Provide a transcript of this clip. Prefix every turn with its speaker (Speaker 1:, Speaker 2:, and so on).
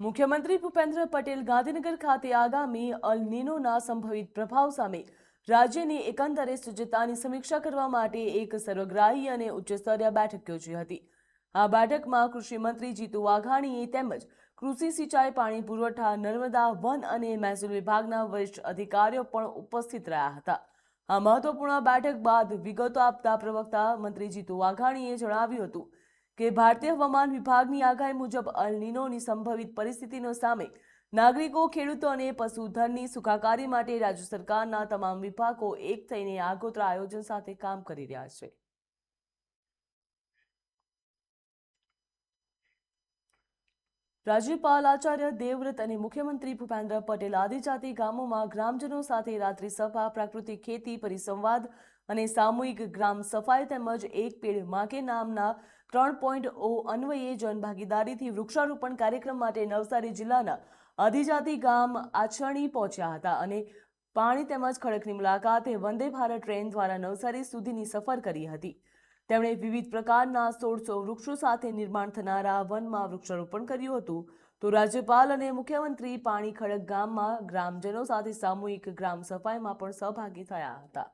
Speaker 1: મુખ્યમંત્રી ભૂપેન્દ્ર પટેલ ગાંધીનગર ખાતે આગામી અલ નીનોના સંભવિત પ્રભાવ સામે રાજ્યની એકંદરે સજ્જતાની સમીક્ષા કરવા માટે એક સર્વગ્રાહી અને ઉચ્ચસ્તરીય બેઠક યોજી હતી। આ બેઠકમાં કૃષિ મંત્રી જીતુ વાઘાણીએ તેમજ કૃષિ સિંચાઈ, પાણી પુરવઠા, નર્મદા, વન અને મહેસૂલ વિભાગના વરિષ્ઠ અધિકારીઓ પણ ઉપસ્થિત રહ્યા હતા। આ મહત્વપૂર્ણ બેઠક બાદ વિગતો આપતા પ્રવક્તા મંત્રી જીતુ વાઘાણીએ જણાવ્યું હતું કે ભારતીય હવામાન વિભાગની આગાહી મુજબ અલ નીનોની સંભવિત પરિસ્થિતિનો સામે નાગરિકો, ખેડૂતો અને પશુધનની સુખાકારી માટે રાજ્ય સરકારના તમામ વિભાગો એક થઈને આગોતરા આયોજન સાથે કામ કરી રહ્યા છે। રાજ્યપાલ આચાર્ય દેવવ્રત અને મુખ્યમંત્રી ભૂપેન્દ્ર પટેલ આદિજાતિ ગામોમાં ગ્રામજનો સાથે રાત્રિ સભા, પ્રાકૃતિક ખેતી, પરિસંવાદ અને સામૂહિક ગ્રામ સફાઈ તેમજ એક પેડ માં કે નામના 3.0 અન્વયે જનભાગીદારીથી વૃક્ષારોપણ કાર્યક્રમ માટે નવસારી જિલ્લાના આદિજાતિ ગામ આછણી પહોંચ્યા હતા અને પાણી તેમજ ખડકની મુલાકાતે વંદે ભારત ટ્રેન દ્વારા નવસારી સુધીની સફર કરી હતી। તેમણે વિવિધ પ્રકારના 1600 વૃક્ષો સાથે નિર્માણ થનારા વનમાં વૃક્ષારોપણ કર્યું હતું। તો રાજ્યપાલ અને મુખ્યમંત્રી પાણી ખડક ગામમાં ગ્રામજનો સાથે સામૂહિક ગ્રામ સફાઈમાં પણ સહભાગી થયા હતા।